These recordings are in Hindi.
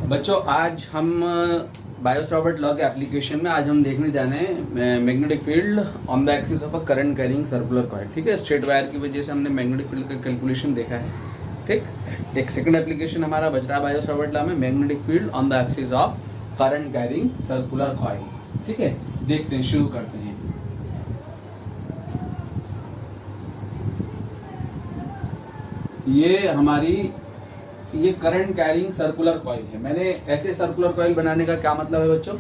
बच्चों आज हम बायो-सॉवर्ट लॉ के एप्लीकेशन में आज हम देखने जाने हैं magnetic field on the axis of a current carrying circular coil. ठीक है, स्ट्रेट वायर की वजह से हमने मैग्नेटिक फील्ड का कैलकुलेशन देखा है। ठीक, एक सेकंड एप्लीकेशन हमारा बच रहा है बायो-सॉवर्ट लॉ में, magnetic field on the axis of current carrying circular coil. ठीक है, देखते हैं, शुरू करते हैं। ये हमारी करंट कैरिंग सर्कुलर कॉइल है। मैंने ऐसे सर्कुलर कॉइल बनाने का क्या मतलब है बच्चों,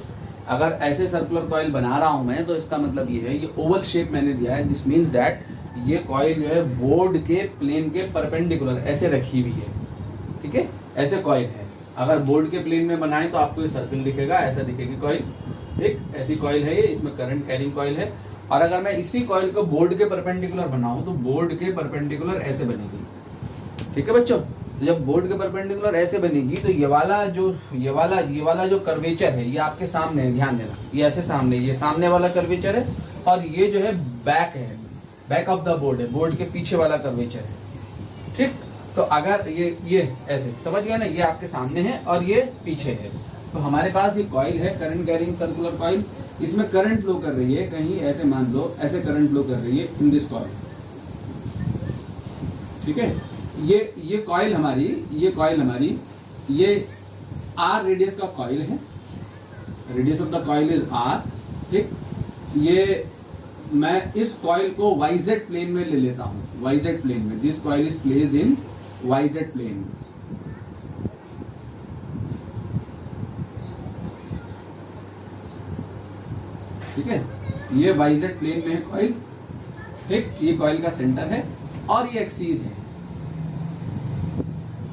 अगर ऐसे सर्कुलर कॉइल बना रहा हूं मैं तो इसका मतलब ये है, ये ओवल शेप मैंने दिया है। दिस मीन्स दैट ये कॉइल जो है बोर्ड के प्लेन के परपेंडिकुलर ऐसे रखी हुई है। ठीक है, ऐसे कॉइल है। अगर बोर्ड के प्लेन में बनाए तो आपको ये सर्कल दिखेगा, ऐसा दिखेगी कॉइल। ठीक, ऐसी कॉइल है ये, इसमें करंट कैरिंग कॉइल है। और अगर मैं इसी कॉइल को बोर्ड के परपेंडिकुलर बनाऊं तो बोर्ड के परपेंडिकुलर ऐसे बनेगी। ठीक है बच्चों, तो जब बोर्ड के परपेंडिकुलर ऐसे बनेगी तो ये वाला जो कर्वेचर है ये आपके सामने है, ध्यान देना, ये ऐसे सामने, ये सामने वाला कर्वेचर है। और ये जो है बैक है, बैक ऑफ द बोर्ड है, बोर्ड के पीछे वाला कर्वेचर है। ठीक, तो अगर ये ऐसे समझ गए ना, ये आपके सामने है और ये पीछे है। तो हमारे पास ये कॉइल है करंट कैरिंग सर्कुलर कॉइल, इसमें करंट फ्लो कर रही है, कहीं ऐसे मान लो ऐसे करंट फ्लो कर रही है इन दिस कॉइल। ठीक है, ये कॉइल हमारी ये आर रेडियस का कॉइल है, radius of the coil is R. ठीक, ये मैं इस कॉइल को वाईजेड प्लेन में ले लेता हूं, वाईजेड प्लेन में। This coil is placed in YZ plane. ठीक है, ये वाईजेड प्लेन में है कॉइल। ठीक, ये कॉइल का सेंटर है और ये एक्सीस है,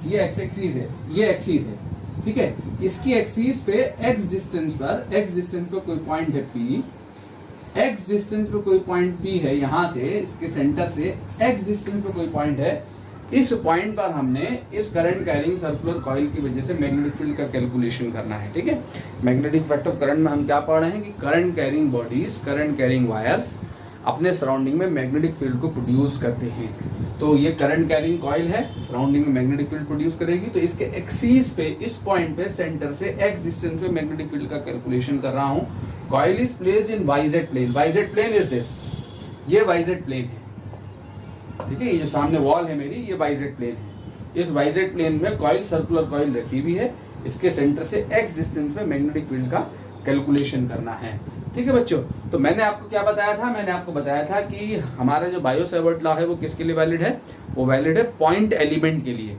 ये एक्स एक्सीस है, ये एक्सीस है। ठीक है, इसकी एक्सीस पे एक्स डिस्टेंस पर कोई पॉइंट है P, एक्स डिस्टेंस पे कोई पॉइंट P है, यहां से इसके सेंटर से एक्स डिस्टेंस पे कोई पॉइंट है। इस पॉइंट पर हमने इस करंट कैरिंग सर्कुलर कॉइल की वजह से मैग्नेटिक फील्ड का कैलकुलेशन करना है। ठीक है, मैग्नेटिक इफेक्ट ऑफ करंट में हम क्या पढ़ रहे हैं कि current carrying bodies, current carrying wires अपने सराउंडिंग में मैग्नेटिक फील्ड को प्रोड्यूस करते हैं। तो ये करंट कैरिंग कॉइल है, सराउंडिंग में मैग्नेटिक फील्ड प्रोड्यूस करेगी। तो इसके एक्सीस पे, इस पॉइंट पे, सेंटर से एक्स डिस्टेंस पे मैग्नेटिक फील्ड का कैलकुलेशन कर रहा हूं। Coil is placed in YZ plane. YZ plane is this, ये वाईजेड प्लेन है। ठीक है, ये जो सामने वॉल है मेरी, ये वाईजेड प्लेन है। इस वाईजेड प्लेन में कॉइल, सर्कुलर कॉइल रखी हुई है, इसके सेंटर से एक्स डिस्टेंस पे मैग्नेटिक फील्ड का कैलकुलेशन करना है। ठीक है बच्चों, तो मैंने आपको क्या बताया था, मैंने आपको बताया था कि हमारा जो बायो-सॉवर्ट लॉ है वो किसके लिए वैलिड है, वो वैलिड है पॉइंट एलिमेंट के लिए,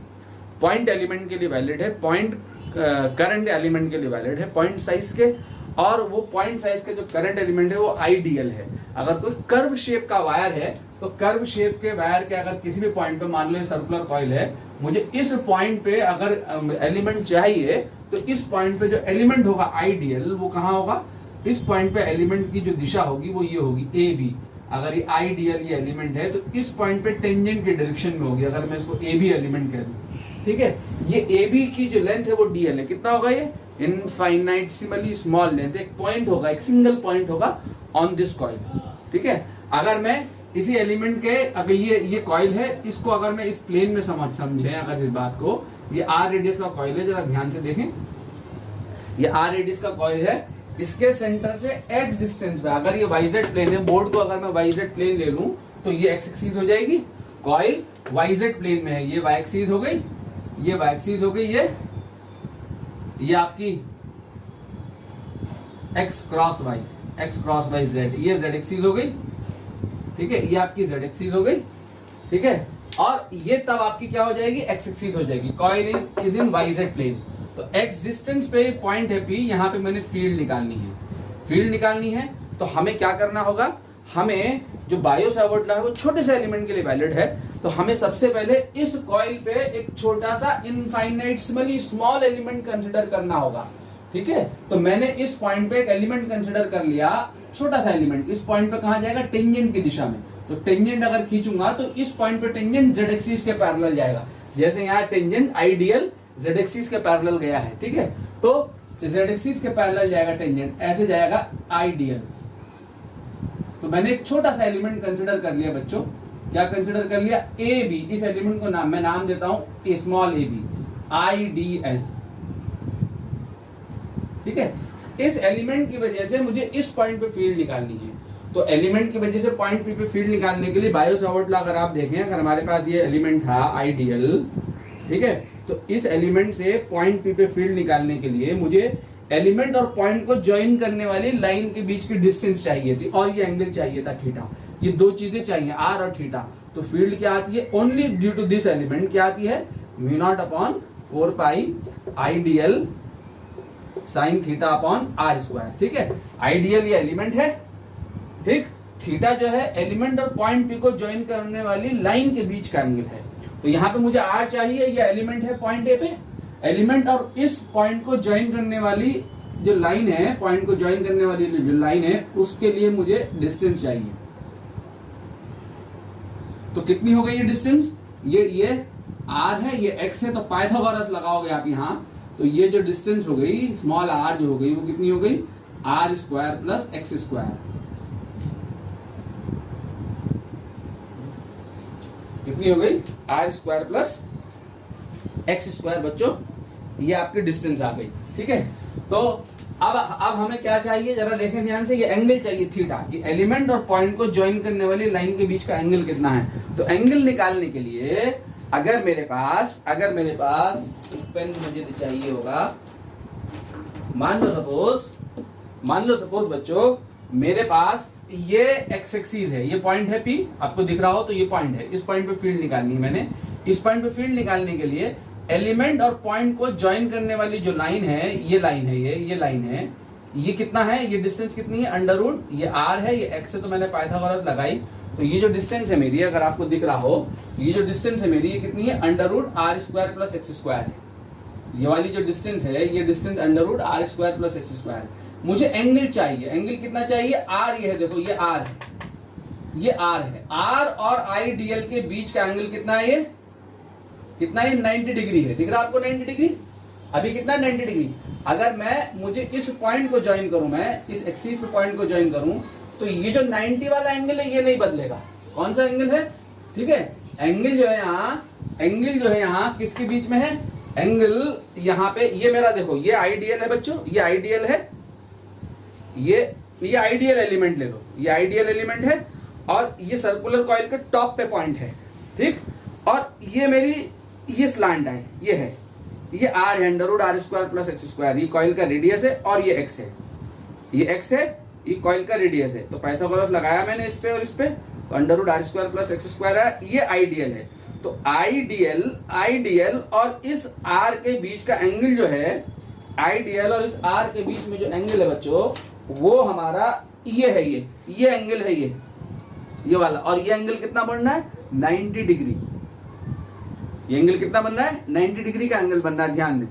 पॉइंट एलिमेंट के लिए वैलिड है, पॉइंट करंट एलिमेंट के लिए वैलिड है, पॉइंट साइज के। और वो पॉइंट साइज के जो करंट एलिमेंट है वो आइडियल है। अगर कोई कर्व शेप का वायर है तो कर्व शेप के वायर के अगर किसी भी पॉइंट पे, मान लो सर्कुलर कॉइल है, मुझे इस पॉइंट पे अगर एलिमेंट चाहिए तो इस पॉइंट पे जो एलिमेंट होगा आइडियल, वो कहाँ होगा, इस पॉइंट पे एलिमेंट की जो दिशा होगी वो ये होगी ए बी। अगर ये आइडियल ये एलिमेंट है तो इस पॉइंट पे टेंजेंट की डायरेक्शन में होगी, अगर मैं इसको ए बी एलिमेंट कह दूं। ठीक है, ये ए बी की जो लेंथ है वो डीएल है। कितना होगा ये, इनफाइनाइटेसिमली स्मॉल लेंथ, एक पॉइंट होगा, एक सिंगल पॉइंट होगा ऑन दिस कॉइल। ठीक है, अगर मैं इसी एलिमेंट के, अगर ये कॉइल है, इसको अगर मैं इस प्लेन में समझे अगर इस बात को, ये आर रेडियस का कॉइल है, जरा ध्यान से देखें, ये आर रेडियस का कॉइल है, इसके सेंटर से एक्स डिस्टेंस पे, अगर ये वाईजेड प्लेन है, बोर्ड को अगर मैं वाईजेड प्लेन ले लूं तो ये एक्स एक्सिस हो जाएगी, कॉइल वाईजेड प्लेन में है, ये वाई एक्सिस हो गई, ये वाई एक्सिस हो गई, ये आपकी एक्स क्रॉस वाई जेड, ये जेड एक्सिस हो गई। ठीक है, ये आपकी जेड एक्सिस हो गई। ठीक है, और ये तब आपकी क्या हो जाएगी, एक्स एक्सिस हो जाएगी। Coil is in YZ plane. तो एक्स डिस्टेंस पे पॉइंट है P, यहाँ पे मैंने फील्ड निकालनी है। तो हमें क्या करना होगा, हमें जो बायो-सॉवर्ट लॉ है वो छोटे से एलिमेंट के लिए वैलिड है। तो हमें सबसे पहले इस कॉइल पे एक छोटा सा इनफाइनाइटेसिमली स्मॉल एलिमेंट कंसिडर करना होगा। ठीक है, तो मैंने इस पॉइंट पे एक एलिमेंट कंसिडर कर लिया, छोटा सा एलिमेंट। इस पॉइंट पे कहां जाएगा, टेंजेंट की दिशा में। तो टेंजेंट अगर खींचूंगा तो इस पॉइंट पे टेंजेंट जेड एक्सिस के पैरेलल जाएगा, जैसे यहाँ टेंजेंट आइडियल जेड एक्सिस के पैरेलल गया है। ठीक है, तो जेड एक्सिस के पैरेलल जाएगा टेंजेंट, ऐसे जाएगा आइडियल। तो मैंने एक छोटा सा एलिमेंट कंसिडर कर लिया बच्चों, क्या कंसिडर कर लिया, ए बी। इस एलिमेंट को मैं नाम देता हूं स्मॉल ए बी, IDL। ठीक है। इस एलिमेंट की वजह से मुझे इस पॉइंट पे फील्ड निकालनी है। तो एलिमेंट की वजह से पॉइंट पी पे फील्ड निकालने के लिए बायो-सावर्ट लॉ अगर आप देखें, अगर हमारे पास ये एलिमेंट था आइडियल, ठीक है, तो इस एलिमेंट से पॉइंट पी पे फील्ड निकालने के लिए मुझे एलिमेंट और पॉइंट को ज्वाइन करने वाली लाइन के बीच की डिस्टेंस चाहिए थी और ये एंगल चाहिए था थीटा। ये दो चीजें चाहिए, आर और थीटा। तो फील्ड क्या आती है? Only due to this element क्या आती है? Mu naught upon 4 pi ideal sine theta upon are square. ठीक है, आइडियल ये एलिमेंट है, ठीक, थीटा जो है एलिमेंट और पॉइंट पी को ज्वाइन करने वाली लाइन के बीच का एंगल है। तो यहाँ पे मुझे आर चाहिए, ये एलिमेंट है पॉइंट ए पे, एलिमेंट और इस पॉइंट को ज्वाइन करने वाली जो लाइन है, पॉइंट को ज्वाइन करने वाली जो लाइन है, उसके लिए मुझे डिस्टेंस चाहिए। तो कितनी हो गई ये डिस्टेंस? ये आर है, ये एक्स है, तो पाइथागोरस लगाओगे आप यहाँ, तो ये जो डिस्टेंस हो गई स्मॉल आर जो हो गई वो कितनी हो गई? R square plus x square. कितनी हो गई? R square plus x square. बच्चों ये आपकी डिस्टेंस आ गई। ठीक है, तो अब हमें क्या चाहिए जरा देखें ध्यान से, ये एंगल चाहिए थीटा। ये एलिमेंट और पॉइंट को ज्वाइन करने वाली लाइन के बीच का एंगल कितना है? तो एंगल निकालने के लिए अगर मेरे पास पेन मुझे चाहिए होगा, मान लो सपोज बच्चों मेरे पास ये एक्स एक्सिस है, ये पॉइंट है पी, आपको दिख रहा हो तो ये पॉइंट है, इस पॉइंट पे फील्ड निकालनी है मैंने। इस पॉइंट पे फील्ड निकालने के लिए एलिमेंट और पॉइंट को ज्वाइन करने वाली जो लाइन है, ये लाइन है, ये लाइन है, ये कितना है? ये डिस्टेंस कितनी है? अंडर रूट, ये आर है, ये एक्स है, तो मैंने पाइथागोरस लगाई। तो ये जो डिस्टेंस है मेरी, अगर आपको दिख रहा हो, ये जो डिस्टेंस है मेरी, ये कितनी है? Under root are square plus x square है। ये वाली जो डिस्टेंस है, ये distance under root are square plus x square. मुझे एंगल चाहिए, एंगल कितना चाहिए? आर, ये है, देखो ये आर है, ये आर है। आर और आईडीएल के बीच का एंगल कितना है? ये कितना है? 90 डिग्री है। दिख रहा है आपको 90 डिग्री? अभी कितना 90 डिग्री? अगर मुझे इस पॉइंट को ज्वाइन करूं, मैं इस एक्सिस पे पॉइंट को ज्वाइन करूं, तो ये जो 90 वाला एंगल है ये नहीं बदलेगा। कौन सा एंगल है? ठीक है, एंगल जो है यहाँ किसके बीच में है? एंगल यहाँ पे, ये मेरा देखो, ये आइडियल है बच्चों, ये आइडियल है, ये आइडियल एलिमेंट ले लो, ये आइडियल एलिमेंट है और ये सर्कुलर कॉइल के टॉप पे पॉइंट है, ठीक, और ये मेरी ये स्लांट है, ये है, ये आर है, under root are square plus x square. ये कॉइल का रेडियस है और ये एक्स है, ये एक्स है, ये कॉइल का रेडियस है। तो पाइथागोरस लगाया मैंने इस पे और इस पे, तो under root are square plus x square है। ये आइडियल है, तो आइडियल और इस आर के बीच का एंगल जो है, आइडियल और इस आर के बीच में जो एंगल है बच्चों, वो हमारा ये है, ये एंगल है, ये वाला। और ये एंगल कितना बन रहा है? 90 डिग्री। ये एंगल कितना बन रहा है? 90 डिग्री का एंगल बन रहा है। ध्यान दें,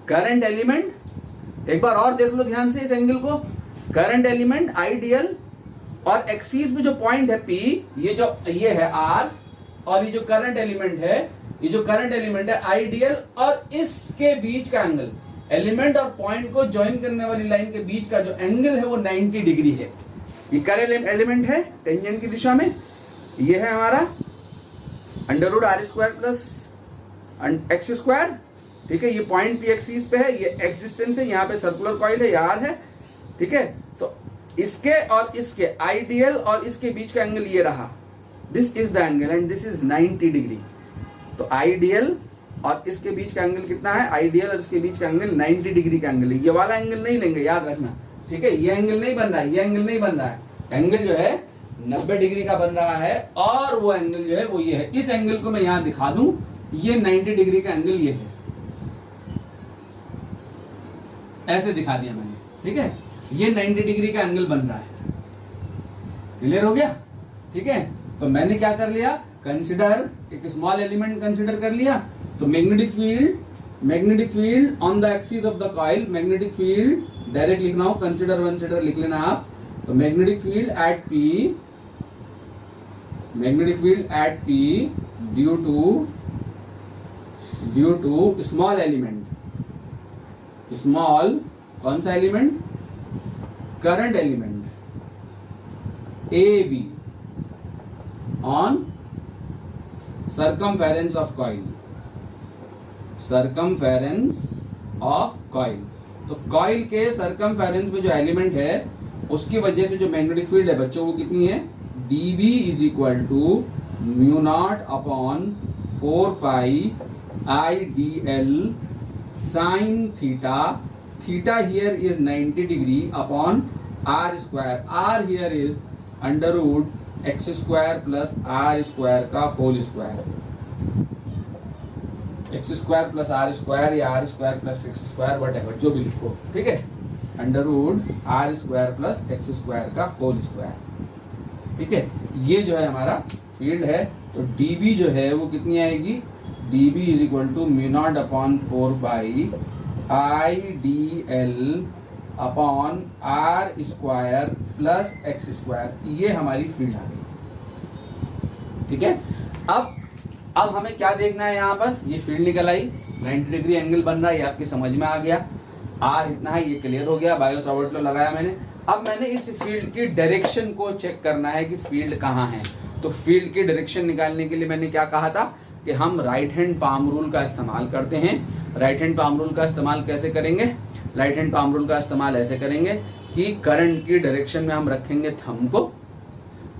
करंट एलिमेंट, एक बार और देख लो ध्यान से इस एंगल को। करंट एलिमेंट आइडियल और एक्सिस में जो पॉइंट है पी, ये है आर, और ये जो करंट एलिमेंट है आइडियल और इसके बीच का एंगल, एलिमेंट और पॉइंट को ज्वाइन करने वाली लाइन के बीच का जो एंगल है वो 90 डिग्री है। ये करंट एलिमेंट है टेंजेंट की दिशा में, ये है हमारा under root are square plus x square, ठीक है। ये पॉइंट पी एक्सिस पे है, ये एक्स डिस्टेंस है, यहाँ पे सर्कुलर कॉइल है, ये आर है, ठीक है। तो इसके और इसके, आइडियल और इसके बीच का एंगल ये रहा, this is the angle and this is 90 degree. तो आइडियल और इसके बीच का एंगल कितना है? आइडियल और इसके बीच का एंगल 90 डिग्री का एंगल है। ये वाला एंगल नहीं लेंगे, याद रखना, ठीक है। ये एंगल नहीं बन रहा है, ये एंगल नहीं बन रहा है, एंगल जो है 90 डिग्री का बन रहा है, और वो एंगल जो है वो ये है। इस एंगल को मैं यहां दिखा दूं, ये 90 डिग्री का एंगल ये है, ऐसे दिखा दिया मैंने, ठीक है। ये 90 डिग्री का एंगल बन रहा है, क्लियर हो गया, ठीक है। तो मैंने क्या कर लिया, कंसिडर, एक स्मॉल एलिमेंट कंसिडर कर लिया। तो magnetic field on the axis of the coil, magnetic field direct लिखना हो, कंसिडर लिख लेना आप। तो magnetic field at P due to small element, small कौन सा एलिमेंट? Current element A B on circumference of coil, तो कॉइल के सरकमफेरेंस में जो एलिमेंट है उसकी वजह से जो मैग्नेटिक फील्ड है बच्चों वो कितनी है, dB is equal to mu naught upon 4 pi IDL sine theta, theta here is 90 degree upon r square, r here is under root x square plus r square का whole square, x square plus r square या r square plus x square whatever जो भी लिखो, ठीक है, under root r square plus x square का होल स्क्वायर, ठीक है। ये जो है हमारा फील्ड है, तो dB जो है वो कितनी आएगी, dB is equal to mu naught upon 4 by IDL upon r square plus x square, ये हमारी फील्ड आ गई, ठीक है। अब हमें क्या देखना है, यहाँ पर ये फील्ड निकल आई, 90 डिग्री एंगल बन रहा है, ये आपकी समझ में आ गया, R इतना है, ये क्लियर हो गया, बायो-सावर्ट लॉ लगाया मैंने। अब मैंने इस फील्ड की डायरेक्शन को चेक करना है कि फील्ड कहाँ है। तो फील्ड की डायरेक्शन निकालने के लिए मैंने क्या कहा था कि हम राइट हैंड पाम रूल का इस्तेमाल करते हैं। राइट हैंड पाम रूल का इस्तेमाल कैसे करेंगे, राइट हैंड पाम रूल का इस्तेमाल ऐसे करेंगे कि करंट की डायरेक्शन में हम रखेंगे थंब को,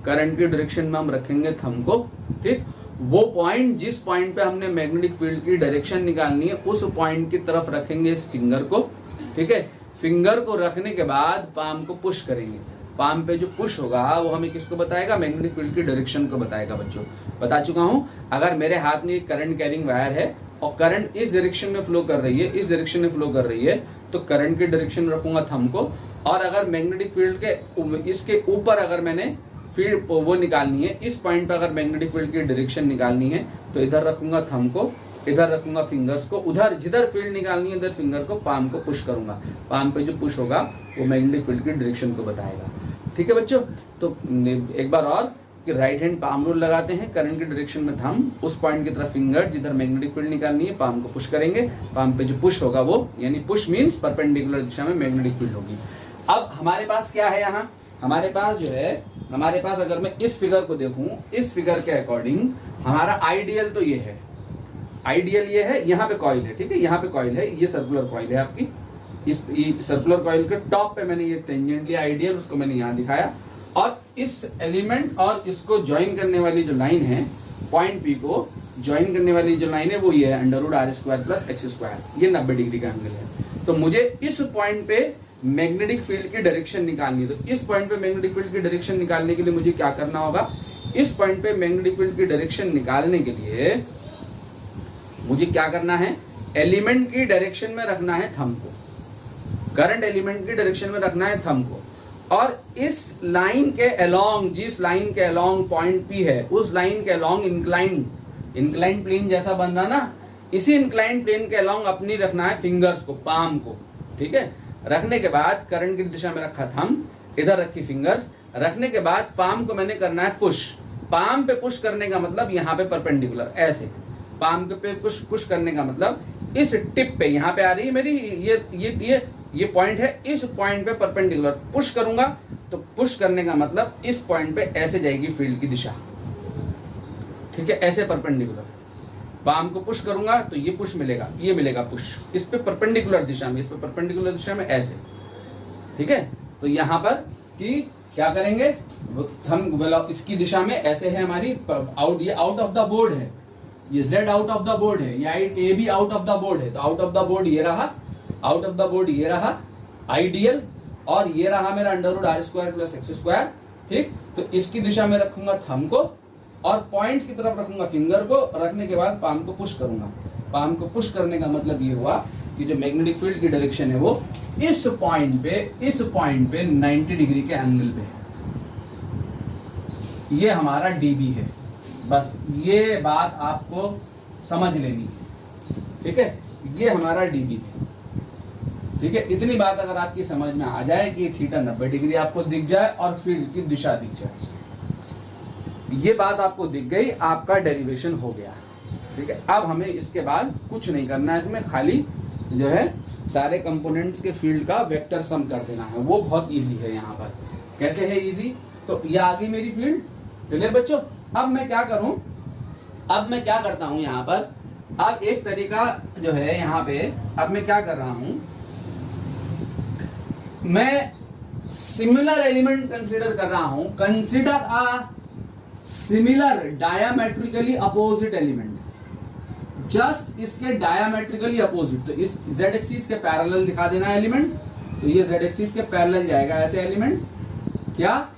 करंट की डायरेक्शन में हम रखेंगे थंब को, ठीक। वो पॉइंट जिस पॉइंट पे हमने मैग्नेटिक फील्ड की डायरेक्शन निकालनी है उस पॉइंट की तरफ रखेंगे इस फिंगर को, ठीक है। फिंगर को रखने के बाद पाम को पुश करेंगे, पाम पे जो पुश होगा वो हमें किसको बताएगा, मैग्नेटिक फील्ड की डायरेक्शन को बताएगा। बच्चों बता चुका हूं, अगर मेरे हाथ में एक करंट कैरिंग वायर है और करंट इस डायरेक्शन में फ्लो कर रही है, इस डायरेक्शन में फ्लो कर रही है, तो करंट की डायरेक्शन में रखूंगा थंब को, और अगर मैग्नेटिक फील्ड के इसके ऊपर अगर मैंने फील्ड वो निकालनी है, इस पॉइंट पर अगर मैग्नेटिक फील्ड की डायरेक्शन निकालनी है तो इधर रखूंगा थंब को, इधर रखूंगा फिंगर्स को, उधर जिधर फील्ड निकालनी है उधर फिंगर को, पाम को पुश करूंगा, पाम पे जो पुश होगा वो मैग्नेटिक फील्ड की डायरेक्शन को बताएगा, ठीक है बच्चों। तो एक बार और कि राइट हैंड पाम रूल लगाते हैं, करंट की डायरेक्शन में थंब, उस पॉइंट की तरफ फिंगर, जिधर मैग्नेटिक फील्ड निकालनी है पाम को पुश करेंगे, पाम पे जो पुश होगा वो, यानी पुश मींस परपेंडिकुलर दिशा में मैग्नेटिक फील्ड होगी। अब हमारे पास क्या है, यहाँ हमारे पास जो है, हमारे पास अगर मैं इस फिगर को देखूं, इस फिगर के अकॉर्डिंग हमारा आइडियल तो ये है, आइडियल ये है, यहाँ पे कॉइल है, ठीक है, यहाँ पे कॉइल है, ये सर्कुलर कॉइल है आपकी, इस सर्कुलर कॉइल के टॉप पे मैंने ये टेंजेंट लिया आइडियल, उसको मैंने यहाँ दिखाया, और इस एलिमेंट और इसको ज्वाइन करने वाली जो लाइन है, पॉइंट पी को ज्वाइन करने वाली जो लाइन है वो ये है under root r square plus x square, ये 90 डिग्री का एंगल है। तो मुझे इस पॉइंट पे मैग्नेटिक फील्ड की डायरेक्शन निकालनी है, तो इस पॉइंट पे मैग्नेटिक फील्ड की डायरेक्शन निकालने के लिए मुझे क्या करना होगा, इस पॉइंट पे मैग्नेटिक फील्ड की डायरेक्शन निकालने के लिए मुझे क्या करना है, एलिमेंट की डायरेक्शन में रखना है थंब को, करंट एलिमेंट की डायरेक्शन में रखना है थंब को, और इस लाइन के अलोंग, जिस लाइन के अलोंग पॉइंट पी है उस लाइन के अलोंग इंक्लाइन प्लेन जैसा बन रहा ना, इसी इंक्लाइन प्लेन के अलोंग अपनी रखना है फिंगर्स को, पाम को, ठीक है। रखने के बाद करंट की दिशा में रखा थंब, इधर रखी फिंगर्स, रखने के बाद पाम को मैंने करना है पुश, पाम पे पुश करने का मतलब यहाँ पे परपेंडिकुलर, ऐसे पाम पे पुश करने का मतलब इस टिप पे, यहाँ पे आ रही है मेरी ये पॉइंट है, इस पॉइंट पे परपेंडिकुलर पुश करूंगा, तो पुश करने का मतलब इस पॉइंट पे ऐसे जाएगी फील्ड की दिशा, ठीक है, ऐसे परपेंडिकुलर, पाम को पुश करूंगा तो ये पुश मिलेगा, ये मिलेगा पुश, इस पे परपेंडिकुलर दिशा में, इस पे परपेंडिकुलर दिशा में ऐसे, ठीक है। तो यहाँ पर कि क्या करेंगे, थंब इसकी दिशा में ऐसे है हमारी आउट, ये आउट ऑफ द बोर्ड है, ये Z out of the board है, ये A भी आउट ऑफ द बोर्ड है, तो आउट ऑफ द बोर्ड ये रहा, आउट ऑफ द बोर्ड ये रहा आइडियल, और ये रहा मेरा under root r square plus x square, ठीक। तो इसकी दिशा में रखूंगा थंब को और पॉइंट्स की तरफ रखूंगा फिंगर को, रखने के बाद पाम को पुश करूंगा, पाम को पुश करने का मतलब ये हुआ कि जो मैग्नेटिक फील्ड की डायरेक्शन है वो इस पॉइंट पे 90 डिग्री के एंगल पे है, ये हमारा dB है। बस ये बात आपको समझ लेनी है, ठीक है, ये हमारा dB है, ठीक है। इतनी बात अगर आपकी समझ में आ जाए कि थीटा 90 डिग्री आपको दिख जाए और फील्ड की दिशा दिख जाए, ये बात आपको दिख गई, आपका डेरिवेशन हो गया, ठीक है। अब हमें इसके बाद कुछ नहीं करना है, इसमें खाली जो है सारे कंपोनेंट्स के फील्ड का वेक्टर सम कर देना है, वो बहुत इजी है। यहाँ पर कैसे है इजी, तो ये आ गई मेरी फील्ड, क्लियर बच्चों। अब मैं क्या करूं, अब मैं क्या करता हूं यहाँ पर, अब एक तरीका जो है यहाँ पे, अब मैं क्या कर रहा हूं, मैं सिमिलर एलिमेंट कंसीडर कर रहा हूं, consider a similar diametrically opposite element, just इसके डायामेट्रिकली अपोजिट, तो इस z एक्सिस के पैरेलल दिखा देना एलिमेंट, तो ये z एक्सिस के पैरेलल जाएगा ऐसे एलिमेंट, क्या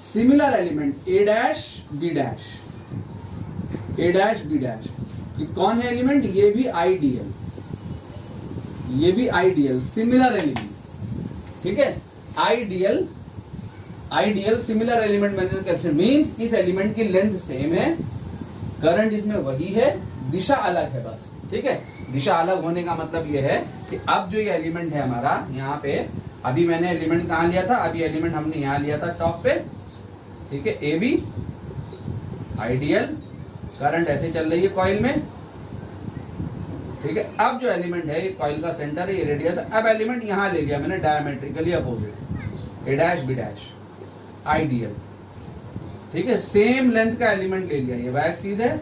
similar element a dash b dash, a dash b dash, कौन है एलिमेंट, ये भी आइडियल, ये भी आइडियल सिमिलर एलिमेंट, ठीक है, आइडियल आइडियल सिमिलर एलिमेंट मैंने मीन्स इस एलिमेंट की लेंथ सेम है, करंट इसमें वही है, दिशा अलग है बस, ठीक है। दिशा अलग होने का मतलब ये है कि अब जो ये एलिमेंट है हमारा यहाँ पे, अभी मैंने एलिमेंट कहाँ लिया था, अभी एलिमेंट हमने यहाँ लिया था टॉप पे, ठीक है, ए बी आइडियल, करंट ऐसे चल रही है कॉइल में, ठीक है। अब जो एलिमेंट है ये कॉइल का सेंटर है, ये रेडियस है, अब एलिमेंट यहाँ ले लिया मैंने डायमेट्रिकली अपोजिट, ए डैश बी डैश आइडियल, ठीक है, सेम लेंथ का एलिमेंट ले लिया, ये वाई एक्सिस है,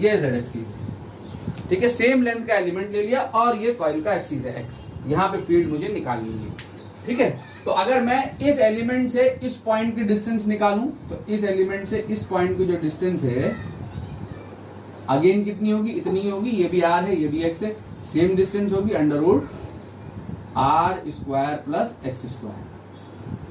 ये जेड एक्सिस है, ठीक है, सेम लेंथ का एलिमेंट ले लिया और ये कॉइल का एक्सिस है एक्स, यहाँ पे फील्ड मुझे निकालनी है, ठीक है। तो अगर मैं इस एलिमेंट से इस पॉइंट की डिस्टेंस निकालूं, तो इस एलिमेंट से इस पॉइंट की जो डिस्टेंस है अगेन कितनी होगी, इतनी होगी, ये भी आर है, ये भी एक्स है, सेम डिस्टेंस होगी under root are square plus x square,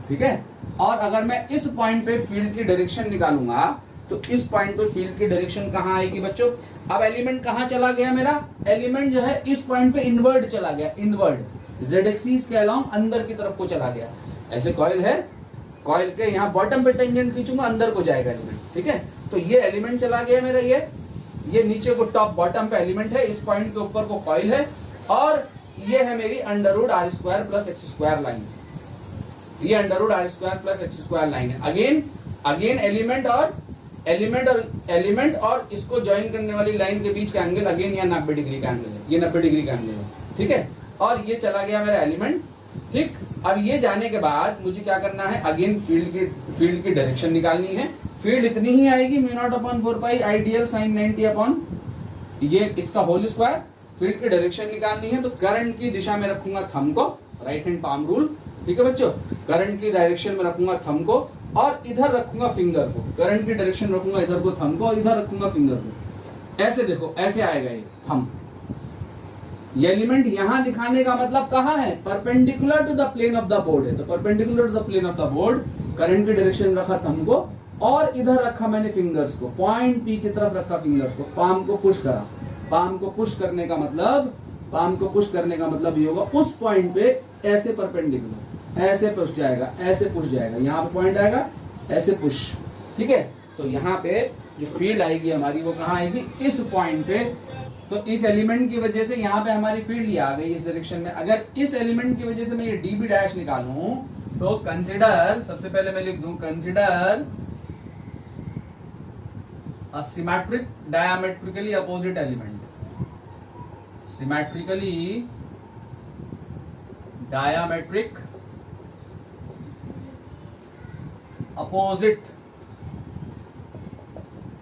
ठीक है। और अगर मैं इस पॉइंट पे फील्ड की डायरेक्शन निकालूंगा, तो इस पॉइंट पे फील्ड की डायरेक्शन कहाँ आएगी बच्चों, अब एलिमेंट कहाँ चला गया मेरा, एलिमेंट जो है इस पॉइंट पे इनवर्ड चला गया, इनवर्ड जेड एक्सिस के अलोंग अंदर की तरफ को चला गया, ऐसे कॉइल है, कॉइल के यहाँ बॉटम पे टेंजेंट खींचूंगा अंदर को जाएगा एलिमेंट, ठीक है। तो ये एलिमेंट चला गया मेरा, ये नीचे को टॉप बॉटम पे एलिमेंट है, इस पॉइंट के ऊपर को कॉइल है, और ये है मेरी under root are square plus x square line, ये under root are square plus x square line है। अगेन एलिमेंट और इसको ज्वाइन करने वाली लाइन के बीच का एंगल अगेन यहाँ 90 डिग्री का एंगल है, ये 90 डिग्री का एंगल है, ठीक है। और ये चला गया मेरा एलिमेंट, ठीक। अब ये जाने के बाद मुझे क्या करना है, अगेन फील्ड की डायरेक्शन निकालनी है, फील्ड इतनी ही आएगी mu naught upon 4 pi ideal sign 90 upon ये इसका होल स्क्वायर, फील्ड की डायरेक्शन निकालनी है, तो करंट की दिशा में रखूंगा थंब को, राइट हैंड पाम रूल, ठीक है बच्चों, करंट की डायरेक्शन में रखूंगा थंब को और इधर रखूंगा फिंगर को, करंट की डायरेक्शन रखूंगा इधर को थंब को और इधर रखूंगा फिंगर को, ऐसे देखो ऐसे आएगा ये थंब, ये एलिमेंट यहां दिखाने का मतलब कहाँ है, perpendicular to the plane of the board है, तो perpendicular to the plane of the board current की डायरेक्शन रखा थंब को और इधर रखा मैंने फिंगर्स को, पॉइंट पी की तरफ रखा फिंगर्स को, पाम को पुश करा, पाम को पुश करने का मतलब ये होगा उस पॉइंट पे ऐसे परपेंडिकुलर ऐसे पुश जाएगा, ऐसे पुश जाएगा, यहाँ पे पॉइंट आएगा ऐसे पुश, ठीक है। तो यहाँ पे जो फील्ड आएगी हमारी वो कहाँ आएगी, इस पॉइंट पे, तो इस एलिमेंट की वजह से यहाँ पे हमारी फील्ड ये आ गई इस डायरेक्शन में। अगर इस एलिमेंट की वजह से मैं ये डी बी डैश निकालूं, तो कंसिडर, सबसे पहले मैं लिख दूं consider a symmetric diametrically opposite element, symmetrically diametric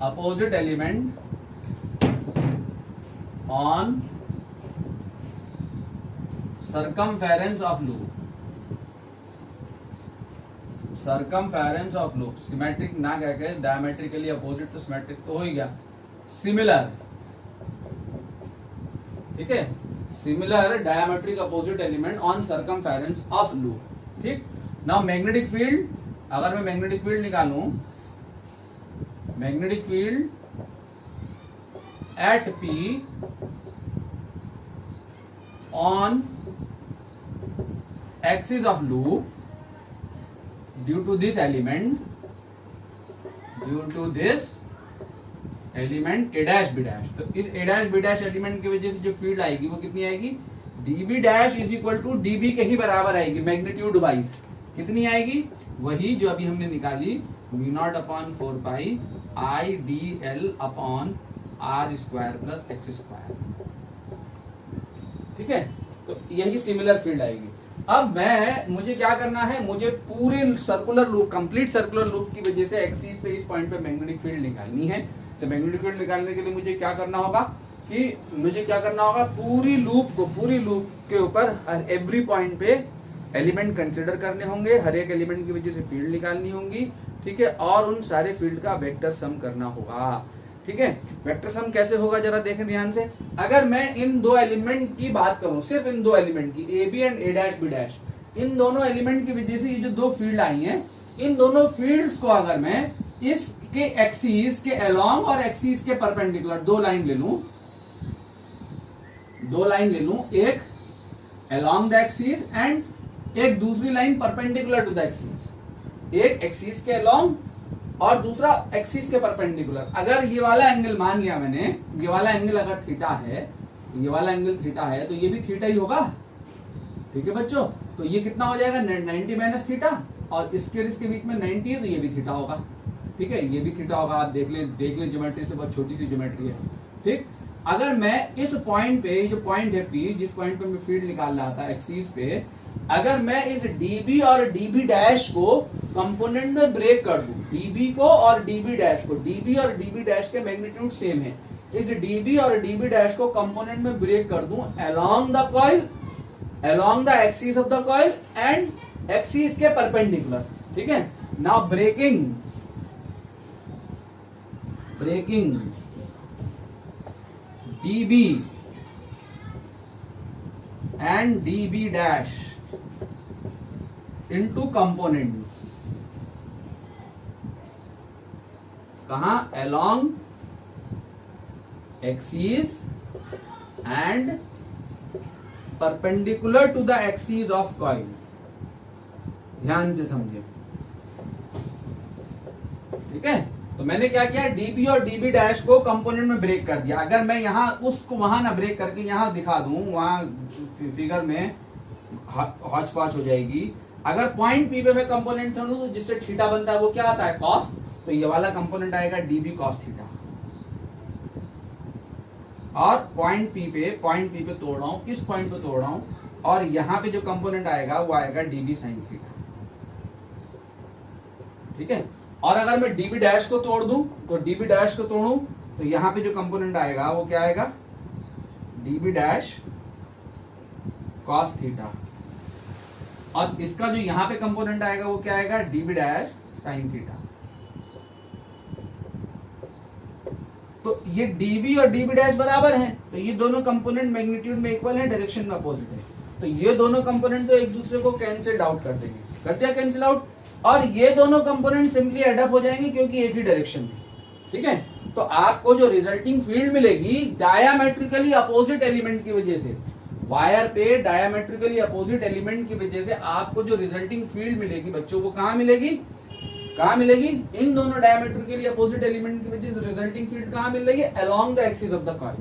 opposite element on circumference of loop, circumference of loop, symmetric ना कह के डायमेट्रिकली अपोजिट, तो सिमेट्रिक तो हो ही गया, सिमिलर, ठीक है, similar diametric opposite element on circumference of loop, ठीक। नाउ मैग्नेटिक फील्ड, अगर मैं मैग्नेटिक फील्ड निकालूं, magnetic field at P on axis of loop due to this element a dash b dash, तो इस a dash b dash element की वजह से जो फील्ड आएगी वो कितनी आएगी, db dash is equal to db के ही बराबर आएगी, मैग्नीट्यूड वाइज कितनी आएगी, वही जो अभी हमने निकाली, mu naught upon 4 pi I d l upon are square plus x square, ठीक है। तो यही सिमिलर फील्ड आएगी। अब मुझे क्या करना है, मुझे पूरे circular loop, complete circular loop की वजह से एक्सिस पे इस पॉइंट पे मैग्नेटिक फील्ड निकालनी है। तो मैग्नेटिक फील्ड निकालने के लिए मुझे क्या करना होगा पूरी लूप के ऊपर एवरी पॉइंट पे एलिमेंट कंसिडर करने होंगे, हर एक एलिमेंट की वजह से फील्ड निकालनी होंगी, ठीक है, और उन सारे फील्ड का वेक्टर सम करना होगा, ठीक है। वेक्टर सम कैसे होगा जरा देखें ध्यान से। अगर मैं इन दो एलिमेंट की बात करूं, सिर्फ इन दो एलिमेंट की, A B and A dash B dash, इन दोनों एलिमेंट की वजह से ये जो दो फील्ड आई हैं, इन दोनों फील्ड्स को अगर मैं इसके एक्सिस के अलोंग और एक्सिस के परपेंडिकुलर दो लाइन ले लूं, एक अलोंग द एक्सिस एंड एक दूसरी line perpendicular to the axis, एक एक्सिस के अलोंग और दूसरा एक्सिस के परपेंडिकुलर। अगर ये वाला एंगल मान लिया मैंने, ये वाला एंगल अगर थीटा है, ये वाला एंगल थीटा है, तो ये भी थीटा ही होगा, ठीक है बच्चों। तो ये कितना हो जाएगा 90 माइनस थीटा, और इसके बीच में 90 है, तो ये भी थीटा होगा, ठीक है, ये भी थीटा होगा। आप देख ले ज्योमेट्री से, बहुत छोटी सी ज्योमेट्री है, ठीक। अगर मैं इस पॉइंट पे, जो पॉइंट है P, जिस पॉइंट पे मैं फील्ड निकाल रहा था एक्सिस पे, अगर मैं इस dB और dB डैश को कंपोनेंट में ब्रेक कर दूं, dB को और dB डैश को, dB और dB डैश के मैग्नीट्यूड सेम है, इस dB और dB डैश को कंपोनेंट में ब्रेक कर दूं along the coil, along the axis of the coil and axis के परपेंडिकुलर, ठीक है। Now breaking dB and dB dash into components, कहा along axis and perpendicular to the axis of coil, ध्यान से समझिए, ठीक है। तो मैंने क्या किया, dB और dB डैश को कंपोनेंट में ब्रेक कर दिया। अगर मैं यहां उसको वहां ना ब्रेक करके यहां दिखा दूं, वहां फिगर में हौच पौच हो जाएगी। अगर पॉइंट P पे मैं कंपोनेंट छोड़ूं तो जिससे थीटा बनता है वो क्या आता है, कॉस, तो ये वाला कंपोनेंट आएगा dB कॉस थीटा। और पॉइंट P पे तोड़ रहा हूं, इस पॉइंट पे तोड़ रहा हूं, और यहां पे जो कंपोनेंट आएगा वो आएगा dB साइन थीटा, ठीक है। और अगर मैं dB डैश को तोड़ दूं, तो dB डैश को तोड़ूं तो यहां पे जो कंपोनेंट आएगा वो क्या आएगा, dB डैश cos थीटा, और इसका जो यहां पे कंपोनेंट आएगा वो क्या आएगा, dB डैश sin थीटा। तो ये dB और dB डैश बराबर हैं, तो ये दोनों कंपोनेंट मैग्नीट्यूड में इक्वल है, डायरेक्शन में अपोजिट है, तो ये दोनों कंपोनेंट तो एक दूसरे को कैंसिल आउट कर देंगे, कर दिया कैंसिल आउट, और ये दोनों कंपोनेंट सिंपली एड अप हो जाएंगे क्योंकि एक ही डायरेक्शन में, ठीक है। तो आपको जो रिजल्टिंग फील्ड मिलेगी डायमेट्रिकली अपोजिट एलिमेंट की वजह से, वायर पे डायमेट्रिकली अपोजिट एलिमेंट की वजह से आपको जो रिजल्टिंग फील्ड मिलेगी बच्चों को कहां मिलेगी, इन दोनों डायमेट्रिकली अपोजिट एलिमेंट की वजह से रिजल्टिंग फील्ड कहां मिल रही है, along the axis of the coil,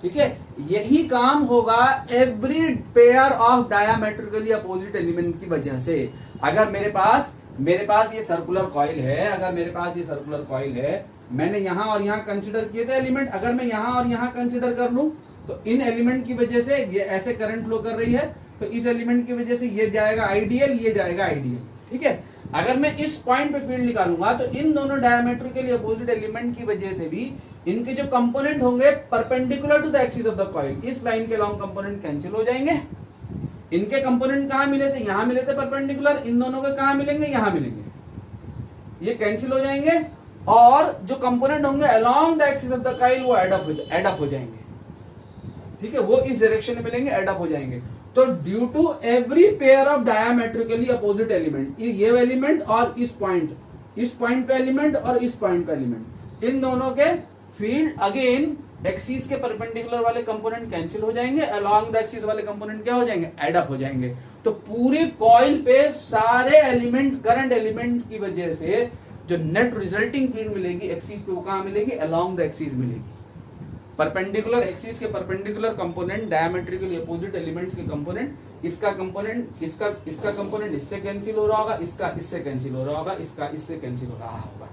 ठीक है। यही काम होगा every pair of diametrically opposite element की वजह से। अगर मेरे पास ये सर्कुलर कॉइल है, मैंने यहां और यहां कंसीडर किए थे एलिमेंट, अगर मैं यहां और यहां कंसीडर कर लूं तो इन एलिमेंट की वजह से ये ऐसे करंट फ्लो कर रही है, तो इस एलिमेंट की वजह से ये जाएगा आइडियल, ये जाएगा आइडियल, ठीक है। अगर मैं इस पॉइंट पे फील्ड निकालूंगा तो इन दोनों डायमेट्रिकली अपोजिट एलिमेंट की वजह से भी इनके जो कंपोनेंट होंगे perpendicular to the axis of the coil, इस लाइन के लॉन्ग कंपोनेंट कैंसिल हो जाएंगे। इनके कंपोनेंट कहां मिले थे, यहां मिले थे परपेंडिकुलर, इन दोनों के कहां मिलेंगे, यहां मिलेंगे, ये कैंसिल हो जाएंगे, और जो कंपोनेंट होंगे along the axis of the coil वो एड अप हो जाएंगे, ठीक है, वो इस डायरेक्शन में मिलेंगे, एड अप हो जाएंगे। तो due to every pair of diametrically opposite element, ये एलिमेंट और इस पॉइंट पे एलिमेंट और इस पॉइंट पे एलिमेंट, इन दोनों के फील्ड अगेन एक्सिस के परपेंडिकुलर वाले कंपोनेंट कैंसिल हो जाएंगे, अलोंग द एक्सिस वाले कंपोनेंट क्या हो जाएंगे, एड अप हो जाएंगे। तो पूरी कॉइल पे सारे एलिमेंट, करंट एलिमेंट की वजह से जो नेट रिजल्टिंग फील्ड मिलेगी एक्सिस पे वो कहां मिलेगी, अलोंग द एक्सिस मिलेगी। परपेंडिकुलर एक्सिस के perpendicular component, diametrically opposite elements के कंपोनेंट, इसका कंपोनेंट इससे कैंसिल हो रहा होगा, इसका इससे कैंसिल हो रहा होगा, इसका इससे कैंसिल हो रहा होगा,